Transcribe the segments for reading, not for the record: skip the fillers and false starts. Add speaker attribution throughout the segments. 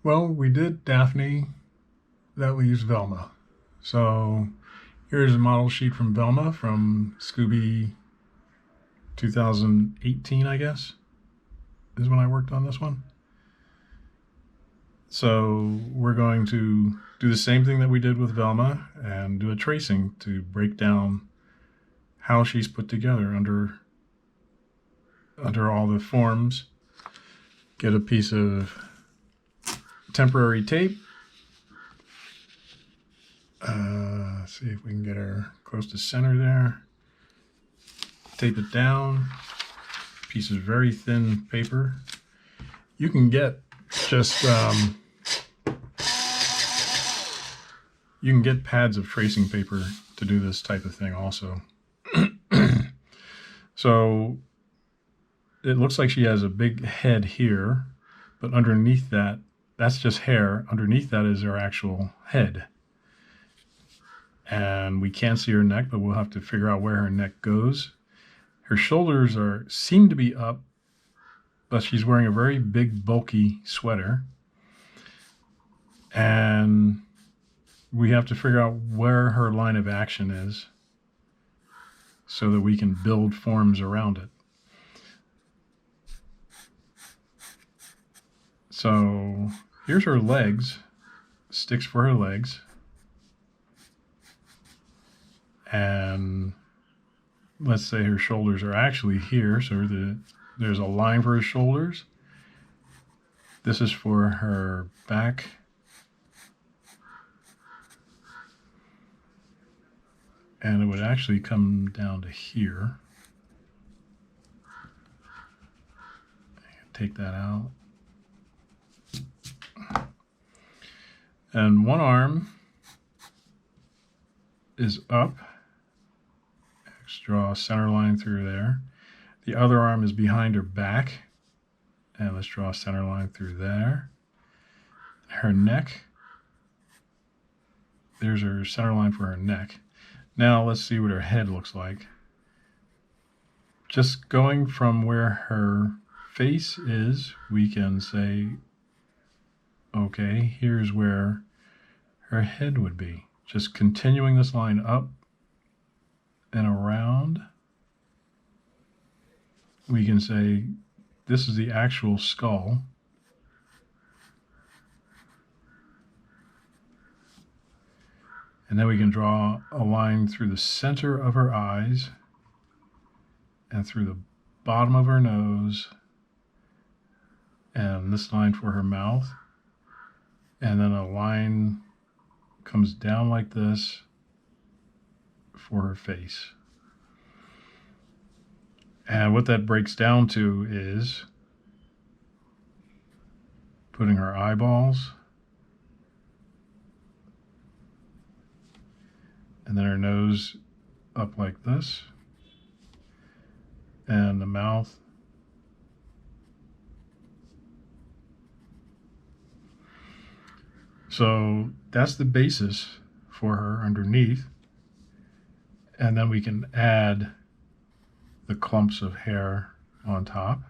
Speaker 1: Well, we did Daphne, that leaves Velma. So here's a model sheet from Velma from Scooby 2018, I guess, is when I worked on this one. So we're going to do the same thing that we did with Velma and do a tracing to break down how she's put together under all the forms. Get a piece of temporary tape. See if we can get her close to center there. Tape it down. Piece of very thin paper. You can get just you can get pads of tracing paper to do this type of thing also. So it looks like she has a big head here, but underneath that, that's just hair. Underneath that is her actual head. And we can't see her neck, but we'll have to figure out where her neck goes. Her shoulders seem to be up, but she's wearing a very big, bulky sweater. And we have to figure out where her line of action is so that we can build forms around it. So here's her legs, sticks for her legs. And let's say her shoulders are actually here, so there's a line for her shoulders. This is for her back. And it would actually come down to here. Take that out. And one arm is up. Let's draw a center line through there. The other arm is behind her back. And let's draw a center line through there. Her neck. There's her center line for her neck. Now let's see what her head looks like. Just going from where her face is, we can say, okay, here's where her head would be. Just continuing this line up and around, we can say this is the actual skull. And then we can draw a line through the center of her eyes and through the bottom of her nose, and this line for her mouth. And then a line comes down like this for her face. And what that breaks down to is putting her eyeballs, and then her nose up like this, and the mouth so that's the basis for her underneath. And then we can add the clumps of hair on top.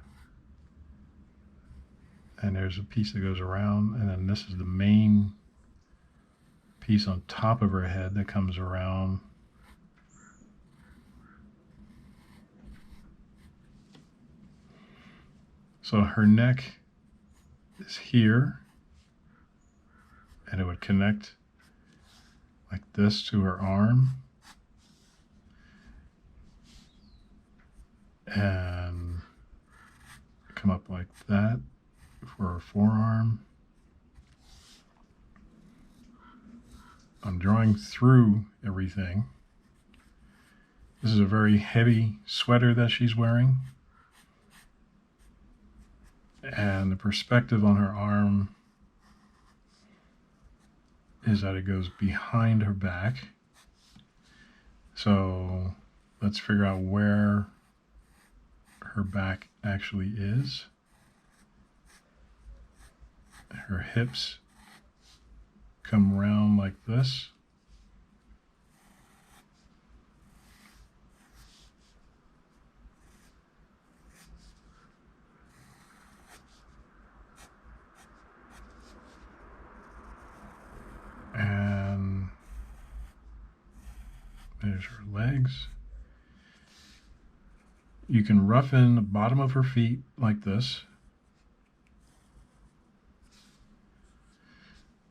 Speaker 1: And there's a piece that goes around, and then this is the main piece on top of her head that comes around. So her neck is here, and it would connect like this to her arm. And come up like that for her forearm. I'm drawing through everything. This is a very heavy sweater that she's wearing. And the perspective on her arm is that it goes behind her back. So let's figure out where her back actually is. Her hips come around like this. There's her legs. You can roughen the bottom of her feet like this.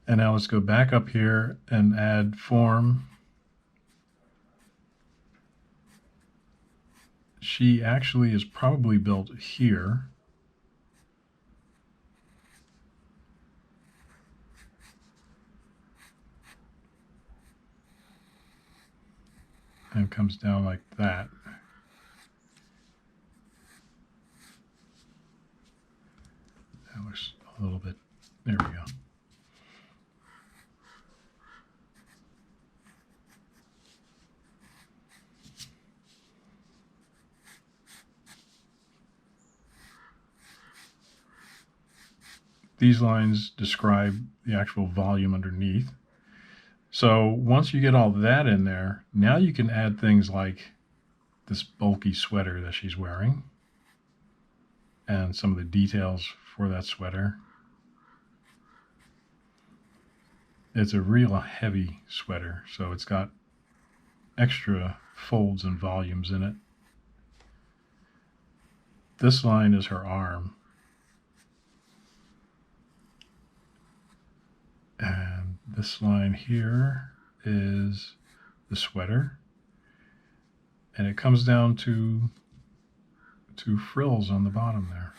Speaker 1: And now let's go back up here and add form. She actually is probably built here. And comes down like that. That looks a little bit, there we go. These lines describe the actual volume underneath. So once you get all that in there, now you can add things like this bulky sweater that she's wearing and some of the details for that sweater. It's a real heavy sweater, so it's got extra folds and volumes in it. This line is her arm. And this line here is the sweater. And it comes down to two frills on the bottom there.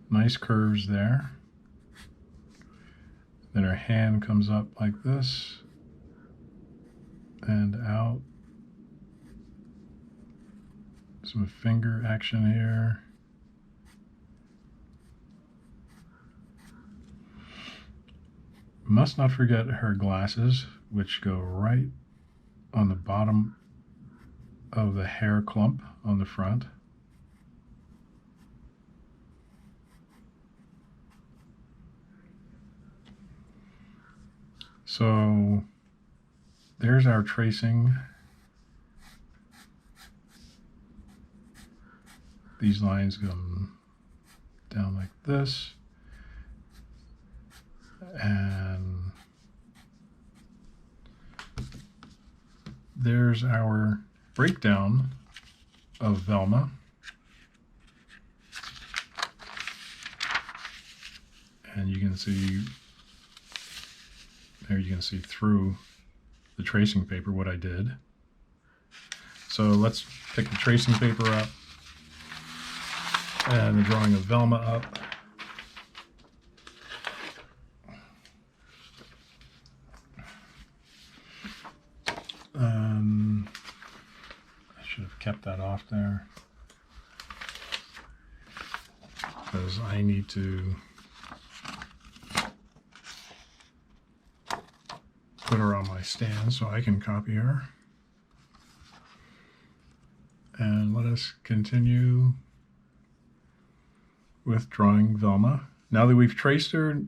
Speaker 1: Nice curves there. Then her hand comes up like this and out. Some finger action here. Must not forget her glasses, which go right on the bottom of the hair clump on the front. So there's our tracing. These lines come down like this, and there's our breakdown of Velma. And you can see, there you can see through the tracing paper what I did. So let's pick the tracing paper up and the drawing of Velma up. I should have kept that off there because I need to put her on my stand so I can copy her. And let us continue with drawing Velma. Now that we've traced her,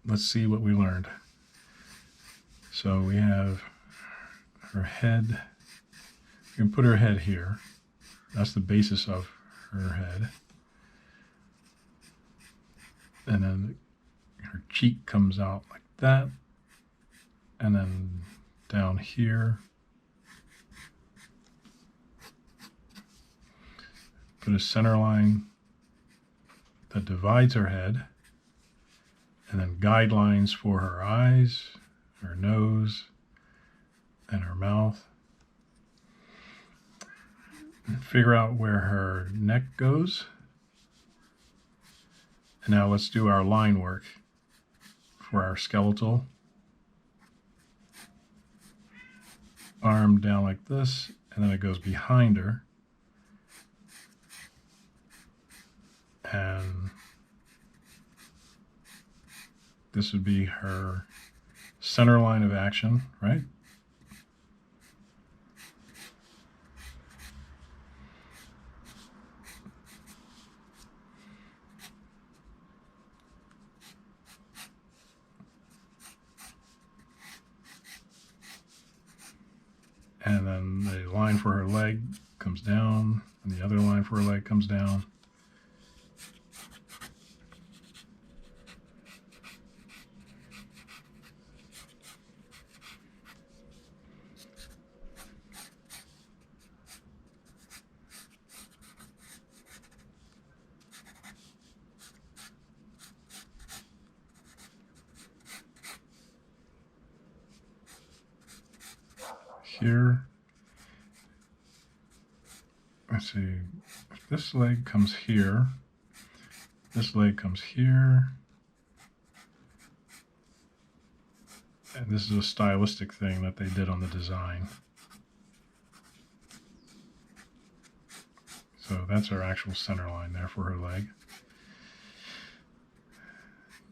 Speaker 1: let's see what we learned. So we have her head. You can put her head here. That's the basis of her head. And then her cheek comes out like that. And then down here. Put a center line that divides her head, and then guidelines for her eyes, her nose, and her mouth. And figure out where her neck goes. And now let's do our line work for our skeletal. Arm down like this, and then it goes behind her. And this would be her center line of action, right? And then the line for her leg comes down, and the other line for her leg comes down. here. Let's see, if this leg comes here, this leg comes here, and this is a stylistic thing that they did on the design. So that's our actual center line there for her leg.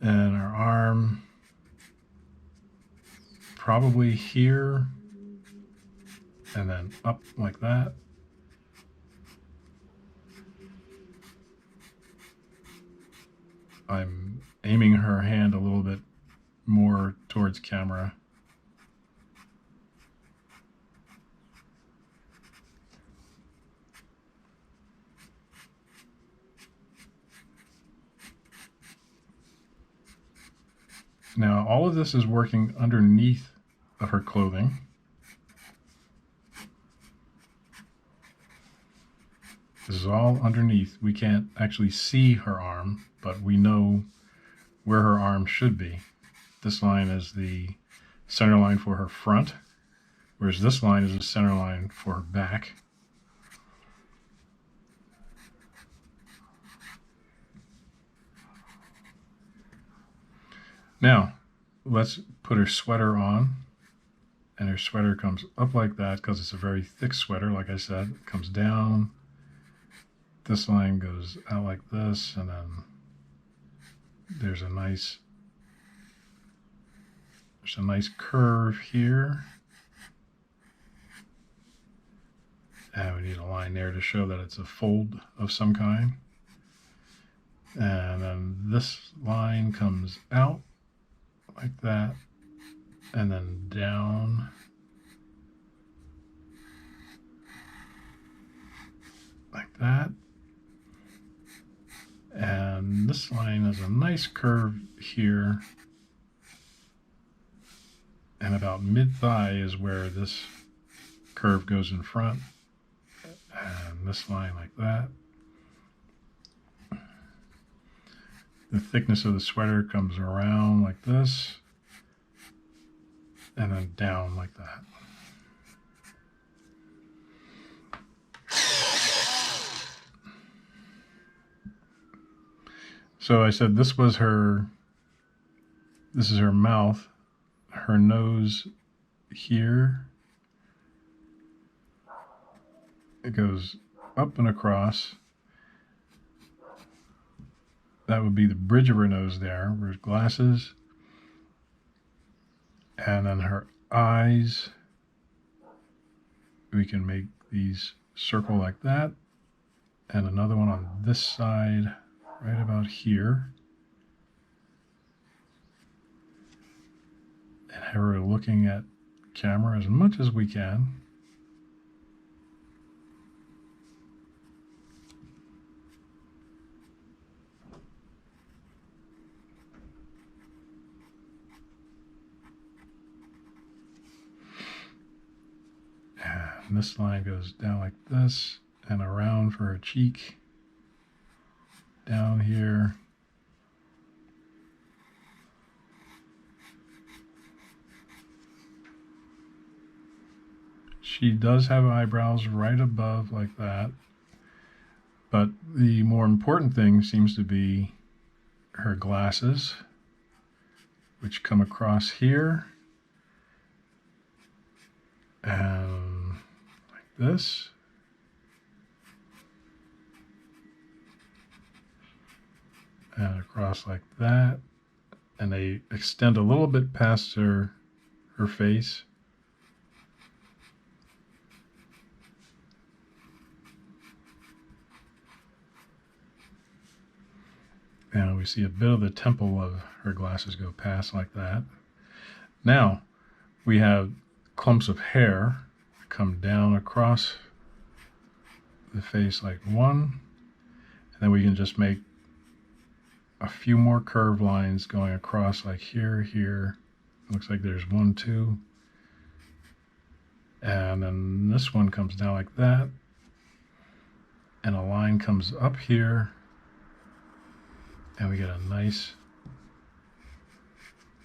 Speaker 1: And our arm, probably here, and then up like that. I'm aiming her hand a little bit more towards camera. Now, all of this is working underneath of her clothing. This is all underneath. We can't actually see her arm, but we know where her arm should be. This line is the center line for her front, whereas this line is the center line for her back. Now, let's put her sweater on, and her sweater comes up like that because it's a very thick sweater, like I said. It comes down. This line goes out like this, and then there's a nice curve here. And we need a line there to show that it's a fold of some kind. And then this line comes out like that, and then down like that. And this line has a nice curve here, and about mid-thigh is where this curve goes in front, and this line like that. The thickness of the sweater comes around like this, and then down like that. So I said this is her mouth, her nose here. It goes up and across. That would be the bridge of her nose there, where her glasses. And then her eyes, we can make these circle like that. And another one on this side, right about here. And have her looking at camera as much as we can. And this line goes down like this and around for her cheek, down here. She does have eyebrows right above like that, but the more important thing seems to be her glasses, which come across here and like this. And across like that, and they extend a little bit past her face. And we see a bit of the temple of her glasses go past like that. Now we have clumps of hair come down across the face like one, and then we can just make a few more curved lines going across like here. Looks like there's 1, 2. And then this one comes down like that. And a line comes up here. And we get a nice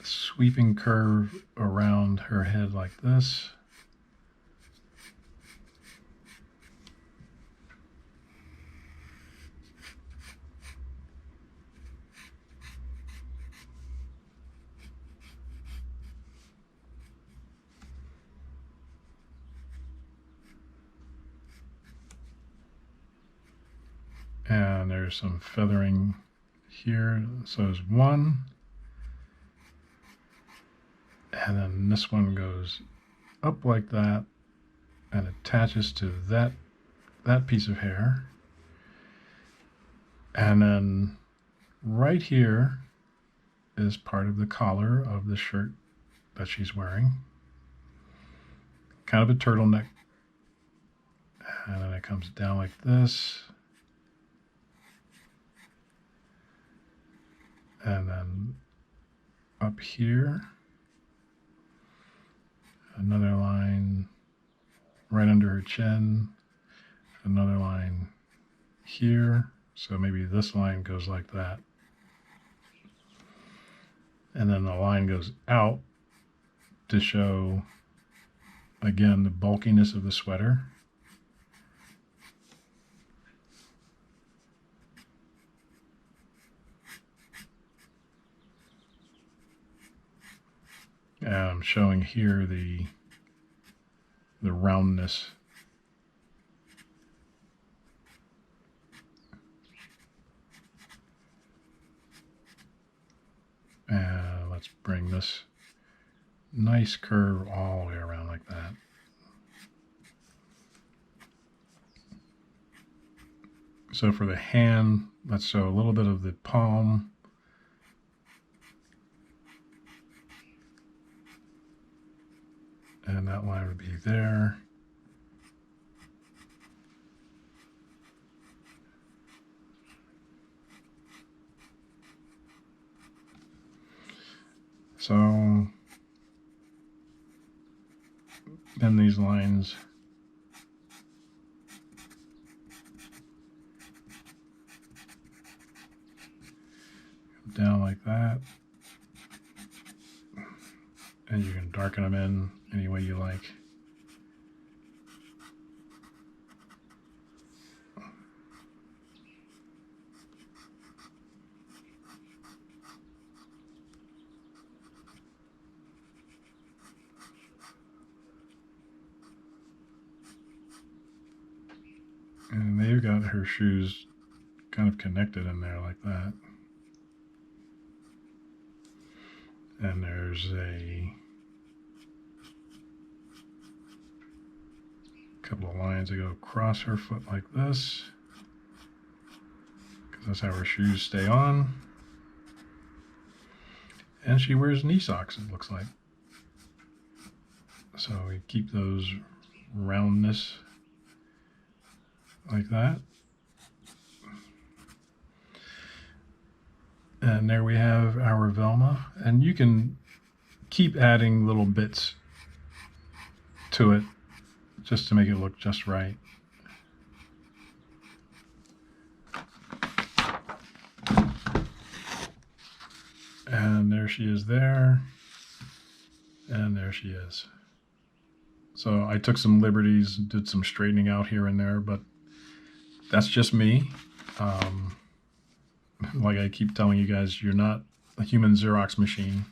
Speaker 1: sweeping curve around her head like this. there's some feathering here. So there's one. And then this one goes up like that and attaches to that piece of hair. And then right here is part of the collar of the shirt that she's wearing. Kind of a turtleneck. And then it comes down like this. And then up here, another line right under her chin, another line here. So maybe this line goes like that. And then the line goes out to show, again, the bulkiness of the sweater. And I'm showing here the roundness. And let's bring this nice curve all the way around like that. So for the hand, let's show a little bit of the palm. And that line would be there. So then these lines come down like that. And you can darken them in any way you like. And they've got her shoes kind of connected in there like that. And there's a couple of lines that go across her foot like this, because that's how her shoes stay on. And she wears knee socks, it looks like. So we keep those roundness like that. And there we have our Velma. And you can keep adding little bits to it just to make it look just right. And there she is there. And there she is. So I took some liberties, did some straightening out here and there, but that's just me. Like I keep telling you guys, you're not a human Xerox machine.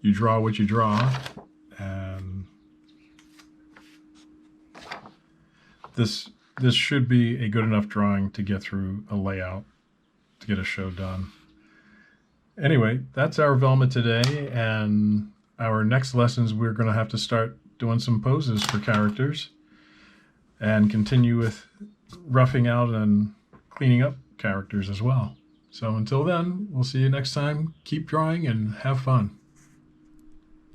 Speaker 1: You draw what you draw, and this should be a good enough drawing to get through a layout, to get a show done. Anyway, that's our Velma today, and our next lessons we're going to have to start doing some poses for characters and continue with roughing out and cleaning up characters as well. So until then, we'll see you next time. Keep drawing and have fun.